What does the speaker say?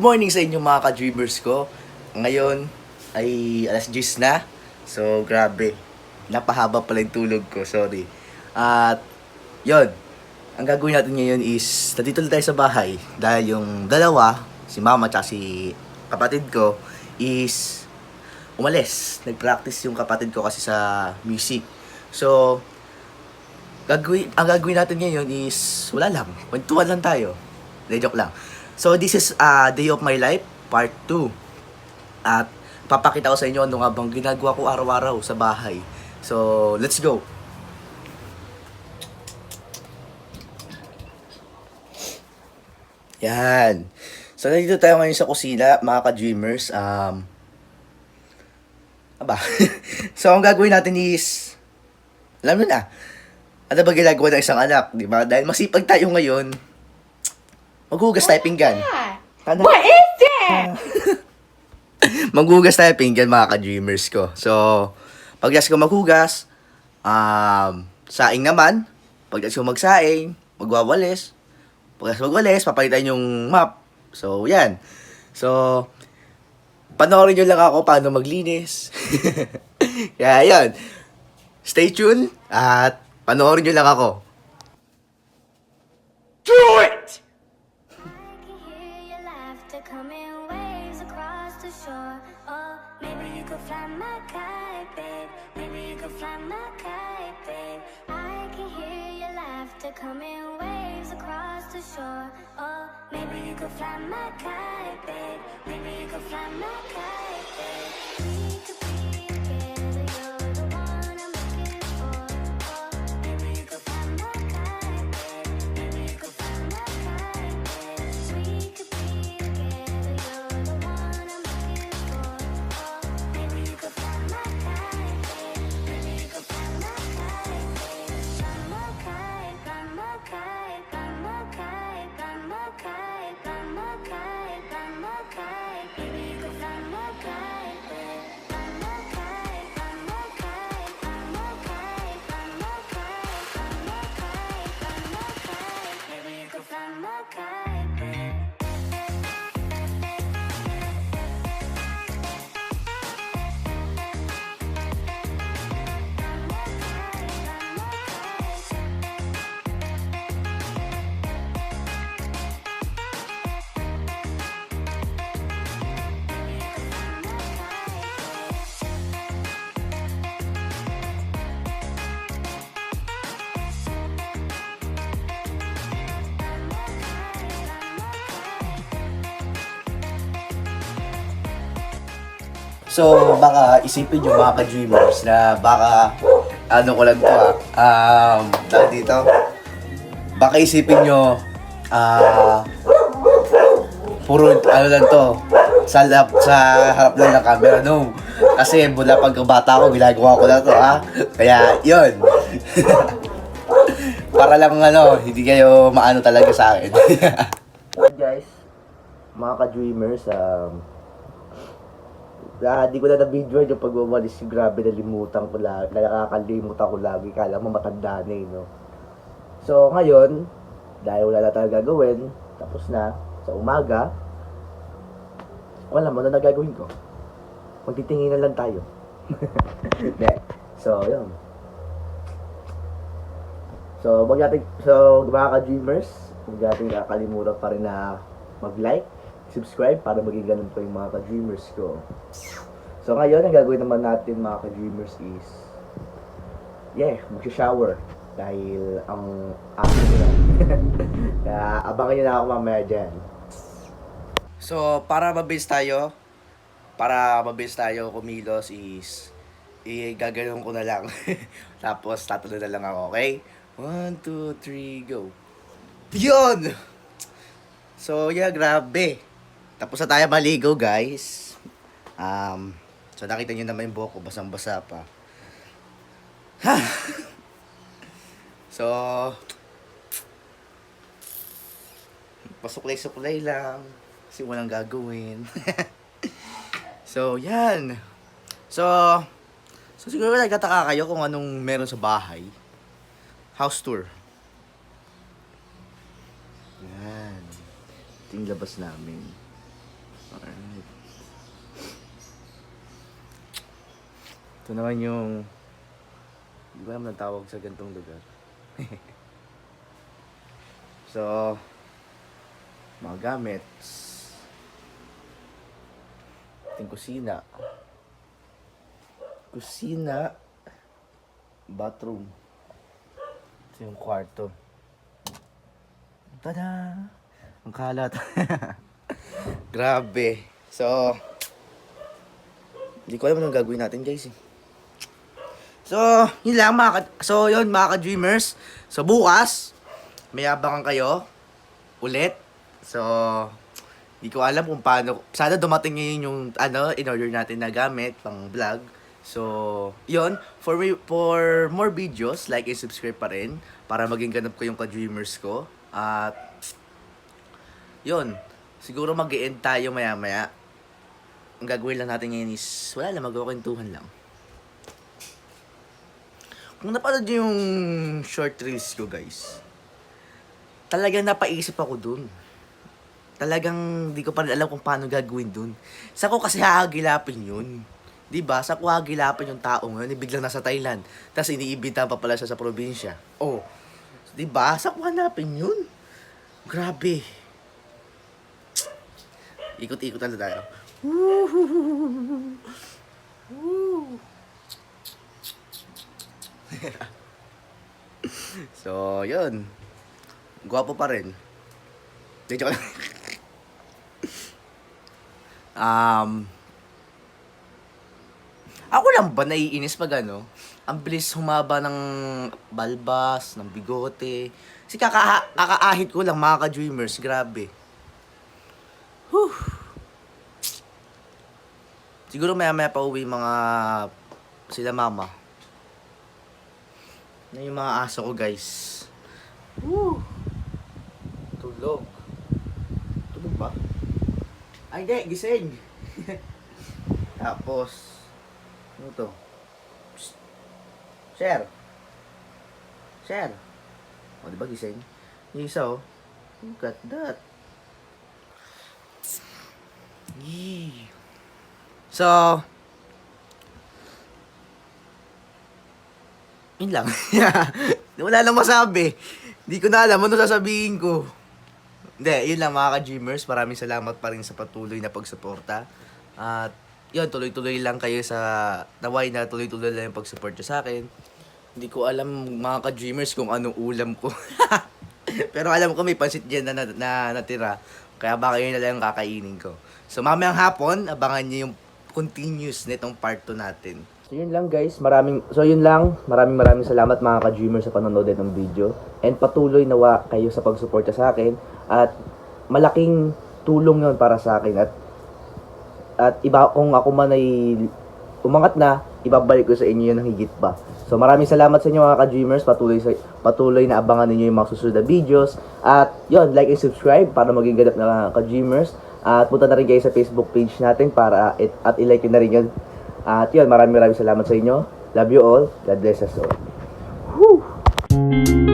morning sa inyo mga ka-dreamers ko. Ngayon ay alas 10 na. So, grabe. Napahaba pala yung tulog ko. Sorry. At, yon. Ang gagawin natin ngayon is, nandito lang tayo sa bahay. Dahil yung dalawa, si mama at si kapatid ko, is umalis. Nag-practice yung kapatid ko kasi sa music. So, ang gagawin natin ngayon is, wala lang. Kwentuhan lang tayo. Joke lang. So, this is Day of My Life, Part 2. At papakita ko sa inyo ano nga bang ginagawa ko araw-araw sa bahay. So, let's go! Yan. So, nandito tayo ngayon sa kusina, mga ka-dreamers. So, ang gagawin natin is, alam mo na, ano ba ginagawa ng isang anak, di ba? Dahil masipag tayo ngayon, maghugas tayo pinggan. What is that? Maghugas tayo pinggan, mga ka-dreamers ko. So, pagdas ko maghugas, saing naman. Pagdas ko magsaing, magwawalis. Pagdas magwalis, papalitan yung map. So, yan. So, panoorin nyo lang ako paano maglinis. Kaya, yan. Stay tuned at panoorin nyo lang ako. Do it! Coming waves across the shore. Oh, maybe you could fly my kite, babe. Maybe you could fly my kite, babe. I can hear your laughter coming waves across the shore. Oh, maybe you could fly my kite, babe. Maybe you could fly my kite, babe. We could be together, you're the one I'm looking for. Oh, maybe you could fly my kite, babe. Maybe you could fly my kite, babe. We could be together, you're the one I'm looking for. Oh, maybe you could fly my kite, babe. Maybe you could fly my kite, babe. Fly my kite, fly my kite, fly my kite, fly my kite, fly my kite, fly my kite. Maybe you could fly my kite, babe. Fly my kite, fly my kite, fly my kite, fly my kite, fly my kite, fly my kite. Maybe you could fly my kite, babe. So, baka isipin nyo mga ka-dreamers na baka, ano ko lang to tawag dito, baka isipin nyo, puro, ano lang to, sa harap lang ng camera, no. Kasi mula pagkabata ko, ginagawa ko na to, Kaya, yun. Para lang, hindi kayo maano talaga sa akin. Guys, mga ka-dreamers, di ko na na-video yung pagwawalis yung grabe nakakalimutan ko lagi. Kala mo matanda na no? So, ngayon, dahil wala na tayo gagawin, tapos na, sa umaga, wala mo na nagagawin ko. Magtitinginan lang tayo. So, yun. So, mga ka-dreamers, huwag natin kakalimutan pa rin na mag-like, subscribe para maging ganun po yung mga ka-dreamers ko. So ngayon, ang gagawin naman natin mga ka-dreamers is mag-shower dahil ang akin na. Kaya abangan nyo na ako mamaya dyan. So, para mabilis tayo kumilos is gagawin ko na lang. Tapos tatalon na lang ako, okay? 1, 2, 3, go! Yun! So, grabe. Tapos na tayo maligo, guys. So nakita nyo naman yung buhok ko, basang-basa pa. So, pasuklay-suklay lang. Kasi walang gagawin. So, yan. So siguro nagtataka kayo kung anong meron sa bahay. House tour. Yan. Ito yung labas namin. Alright. Ito naman yung... Hindi ba naman tawag sa gantong lugar? So, mga gamit. Ating kusina. Kusina. Bathroom. Ito yung kwarto. Tada! Ang kalat. Grabe. So, hindi ko alam anong gagawin natin, guys. So, yun lang mga ka-dreamers. So, bukas, may abangan kayo ulit. So, hindi ko alam kung paano. Sana dumating ngayon yung in-order natin na gamit pang vlog. So, yun. For more videos, like and subscribe pa rin para maging ganap ko yung ka-dreamers ko. At, yun. Siguro mag-e-end tayo maya-maya. Ang gagawin lang natin ngayon is, wala lang, magkukwentuhan lang. Kung napanood nyo yung short reels ko, guys, talagang napaisip ako dun. Talagang di ko pa rin alam kung paano gagawin dun. Sa ko kasi hahagilapin yun. Diba? Sa ko hahagilapin yung taong yun, biglang nasa Thailand. Tapos iniibita pa pala siya sa probinsya. Oh, diba? Sa ko hanapin yun. Grabe. Ikot-ikot na tayo. Woo! So, yun. Gwapo pa rin. Joke lang. Ako lang ba naiinis pag ang bilis humaba ng balbas, ng bigote. Kasi kakaahit ko lang mga ka-dreamers, grabe. Whew. Siguro maya-maya pa uwi mga sila mama. Na yung mga aso ko, guys. Woo! Tulog. Tulog ba? Ay, hindi. Gising. Tapos, ano to? Psst. Share. Share. O, diba gising? Yung isa, oh. Look at that. Yee. So, yun lang. Wala lang masabi. Hindi ko na alam ano sasabihin ko. Hindi, yun lang mga ka-dreamers. Maraming salamat pa rin sa patuloy na pagsuporta. At yun, tuloy-tuloy lang kayo sa naway na tuloy-tuloy lang yung pagsupport nyo sa akin. Hindi ko alam mga ka-dreamers kung anong ulam ko. Pero alam ko may pansit dyan na natira. Kaya baka yun na lang yung kakainin ko. So mamayang hapon, abangan nyo yung continuous nitong part 2 natin. So yun lang guys, maraming salamat mga ka-dreamers sa panonood ng video. And patuloy nawa kayo sa pagsuporta sa akin. At malaking tulong yun para sa akin. At iba, kung ako man ay umangat na, ibabalik ko sa inyo yun ng higit pa. So maraming salamat sa inyo mga ka-dreamers. Patuloy na abangan ninyo yung mga susunod na videos. At yun, like and subscribe para maging ganap na ka-dreamers. At punta na rin kayo sa Facebook page natin para at i-like nyo na rin yun. At yun, maraming salamat sa inyo. Love you all. God bless us all. Whew!